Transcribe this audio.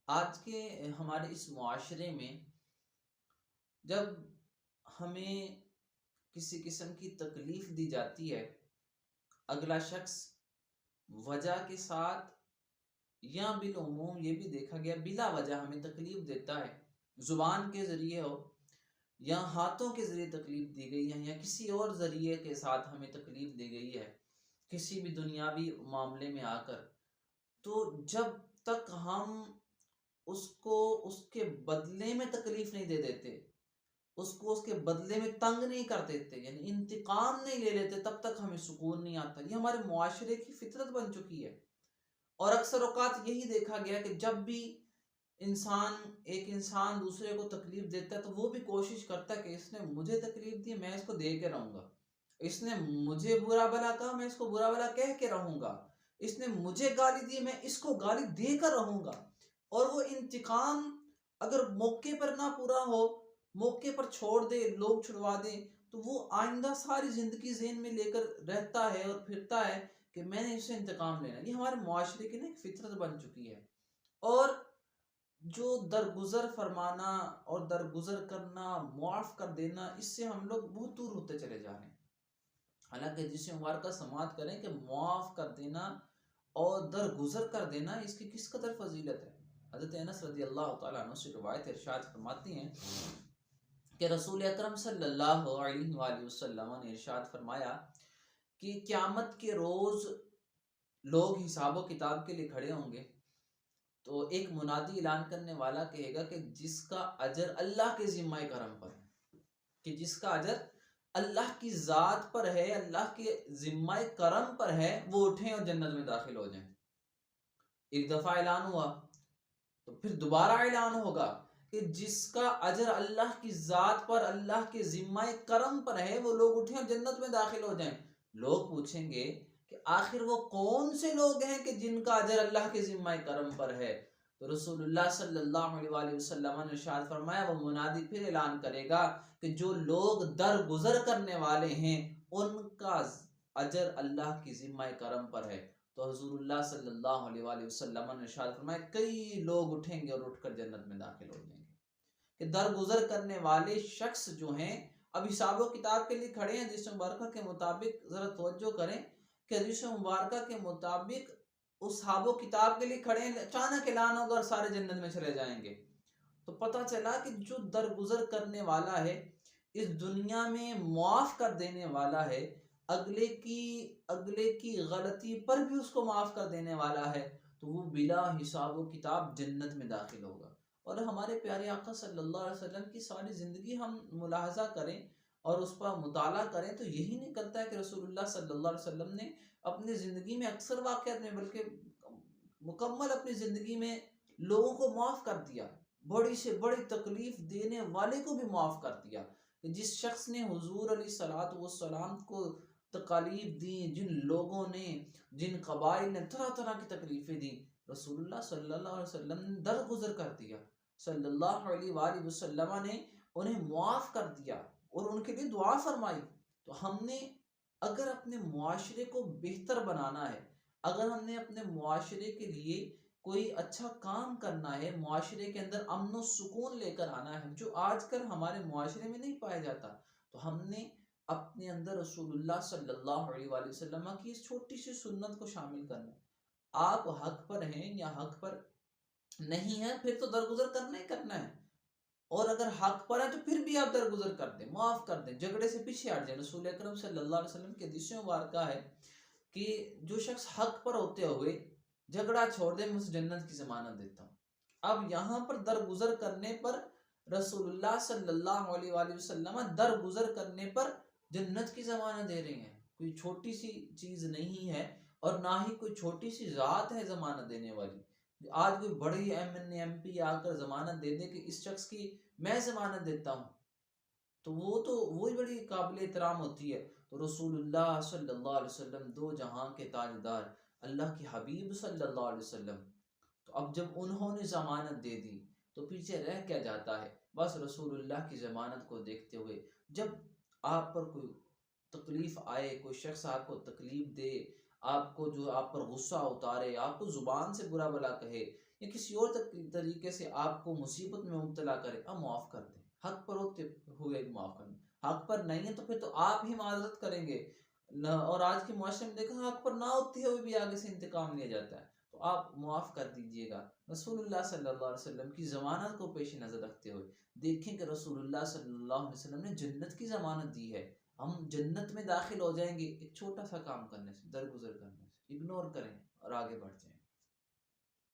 آج کے ہمارے اس معاشرے میں جب ہمیں کسی قسم کی تکلیف دی جاتی ہے، اگلا شخص وجہ کے ساتھ یا بالعموم یہ بھی دیکھا گیا بلا وجہ ہمیں تکلیف دیتا ہے، زبان کے ذریعے ہو یا ہاتھوں کے ذریعے تکلیف دی گئی ہے یا کسی اور ذریعے کے ساتھ ہمیں تکلیف دی گئی ہے کسی بھی دنیاوی معاملے میں آ کر، تو جب تک ہم اس کو اس کے بدلے میں تکلیف نہیں دے دیتے، اس کو اس کے بدلے میں تنگ نہیں کر دیتے، یعنی انتقام نہیں لے لیتے، تب تک ہمیں سکون نہیں آتا۔ یہ ہمارے معاشرے کی فطرت بن چکی ہے، اور اکثر اوقات یہی دیکھا گیا کہ جب بھی ایک انسان دوسرے کو تکلیف دیتا ہے تو وہ بھی کوشش کرتا ہے کہ اس نے مجھے تکلیف دی، میں اس کو دے کے رہوں گا، اس نے مجھے برا بھلا کہا، میں اس کو برا بھلا کہہ کے رہوں گا، اس نے مجھے گالی دی، میں اس کو گالی دے کر رہوں گا۔ اور وہ انتقام اگر موقع پر نہ پورا ہو، موقع پر چھوڑ دے، لوگ چھڑوا دیں، تو وہ آئندہ ساری زندگی ذہن میں لے کر رہتا ہے اور پھرتا ہے کہ میں نے اس سے انتقام لینا۔ یہ ہمارے معاشرے کی ایک فطرت بن چکی ہے، اور جو درگزر فرمانا اور درگزر کرنا، معاف کر دینا، اس سے ہم لوگ بہت دور ہوتے چلے جا رہے ہیں۔ حالانکہ جس مبارکہ سماعت کریں کہ معاف کر دینا اور درگزر کر دینا اس کی کس قدر فضیلت ہے۔ حضرت انس رضی اللہ تعالیٰ عنہ سے روایت ارشاد فرماتی ہیں کہ رسول اکرم صلی اللہ علیہ وآلہ وسلم نے ارشاد فرمایا کہ قیامت کے روز لوگ حساب و کتاب کے لیے کھڑے ہوں گے، تو ایک منادی اعلان کرنے والا کہے گا کہ جس کا اجر اللہ کے ذمہ کرم پر ہے، کہ جس کا اجر اللہ کی ذات پر ہے، اللہ کے ذمہ کرم پر ہے، وہ اٹھیں اور جنت میں داخل ہو جائیں۔ ایک دفعہ اعلان ہوا تو پھر دوبارہ اعلان ہوگا کہ جس کا اجر اللہ کی ذات پر، اللہ کے ذمہ کرم پر ہے، وہ لوگ اٹھیں اور جنت میں داخل ہو جائیں۔ لوگ پوچھیں گے کہ آخر وہ کون سے لوگ ہیں کہ جن کا اجر اللہ کے ذمہ کرم پر ہے؟ تو رسول اللہ صلی اللہ علیہ وآلہ وسلم نے ارشاد فرمایا، وہ منادی پھر اعلان کرے گا کہ جو لوگ درگزر کرنے والے ہیں ان کا اجر اللہ کی ذمہ کرم پر ہے۔ تو حضور اللہ صلی اللہ علیہ وآلہ وسلم نے ارشاد فرمایا کئی لوگ اٹھیں گے اور اٹھ کر جنت میں داخل ہو جائیں گے۔ کہ درگزر کرنے والے شخص جو ہیں اب حساب و کتاب کے لیے کھڑے ہیں۔ حدیث مبارکہ کے مطابق ذرا توجہ کریں کہ حدیث مبارکہ کے مطابق اس حساب و کتاب کے لیے کھڑے ہیں، اچانک اعلان ہوگا اور سارے جنت میں چلے جائیں گے۔ تو پتہ چلا کہ جو درگزر کرنے والا ہے، اس دنیا میں معاف کر دینے والا ہے، اگلے کی غلطی پر بھی اس کو معاف کر دینے والا ہے، تو وہ بلا حساب و کتاب جنت میں داخل ہوگا۔ اور ہمارے پیارے آقا صلی اللہ علیہ وسلم کی ساری زندگی ہم ملاحظہ کریں اور اس پر مطالعہ کریں تو یہی نکلتا ہے کہ رسول اللہ صلی اللہ علیہ وسلم نے اپنی زندگی میں اکثر واقعات میں بلکہ مکمل اپنی زندگی میں لوگوں کو معاف کر دیا، بڑی سے بڑی تکلیف دینے والے کو بھی معاف کر دیا۔ کہ جس شخص نے حضور علیہ الصلوۃ والسلام کو تکالیف دی، جن لوگوں نے، جن قبائل نے طرح طرح کی تکلیفیں دی، رسول اللہ صلی اللہ علیہ وسلم نے درگزر کر دیا، صلی اللہ علیہ وآلہ وسلم نے انہیں معاف کر دیا اور ان کے لیے دعا فرمائی۔ تو ہم نے اگر اپنے معاشرے کو بہتر بنانا ہے، اگر ہم نے اپنے معاشرے کے لیے کوئی اچھا کام کرنا ہے، معاشرے کے اندر امن و سکون لے کر آنا ہے، جو آج کل ہمارے معاشرے میں نہیں پایا جاتا، تو ہم نے اپنے اندر رسول اللہ صلی اللہ علیہ وآلہ وسلم کی اس چھوٹی سی سنت کو شامل کرنا ہے۔ آپ حق پر ہیں یا حق پر نہیں ہیں، پھر تو درگزر کرنا ہی کرنا ہے، اور اگر حق پر ہے تو پھر بھی آپ درگزر کر دیں، معاف کر دیں، جھگڑے سے پیچھے ہٹ جائیں۔ رسول اکرم صلی اللہ علیہ وسلم کی حدیث مبارکہ ہے کہ جو شخص حق پر ہوتے ہوئے جھگڑا چھوڑ دے، میں اسے جنت کی ضمانت دیتا ہوں۔ اب یہاں پر درگزر کرنے پر رسول اللہ صلی اللہ علیہ وآلہ وسلم درگزر کرنے پر جنت کی ضمانت دے رہے ہیں، کوئی چھوٹی سی چیز نہیں ہے، اور نہ ہی کوئی چھوٹی سی ذات ہے ضمانت دینے والی۔ آج کوئی بڑی ایم پی آ کر ضمانت دے دے کہ اس شخص کی میں ضمانت دیتا ہوں، تو وہی بڑی قابل احترام ہوتی ہے۔ تو رسول اللہ صلی اللہ علیہ وسلم دو جہاں کے تاجدار، اللہ کے حبیب صلی اللہ علیہ وسلم، تو اب جب انہوں نے ضمانت دے دی تو پیچھے رہ کیا جاتا ہے؟ بس رسول اللہ کی ضمانت کو دیکھتے ہوئے جب آپ پر کوئی تکلیف آئے، کوئی شخص آپ کو تکلیف دے، آپ کو جو آپ پر غصہ اتارے، آپ کو زبان سے برا بلا کہے، یا کسی اور طریقے سے آپ کو مصیبت میں مبتلا کرے، آپ معاف کر دیں، حق پر ہوتے ہوئے معاف کر دیں، حق پر نہیں ہے تو پھر تو آپ ہی معذرت کریں گے اور آج کے معاشرے میں دیکھا حق پر نہ ہوتے ہوئے بھی آگے سے انتقام لیا جاتا ہے، تو آپ معاف کر دیجئے گا۔ رسول اللہ صلی اللہ علیہ وسلم کی ضمانت کو پیش نظر رکھتے ہوئے دیکھیں کہ رسول اللہ صلی اللہ علیہ وسلم نے جنت کی ضمانت دی ہے، ہم جنت میں داخل ہو جائیں گے ایک چھوٹا سا کام کرنے سے، درگزر کرنے سے، اگنور کریں اور آگے بڑھ جائیں۔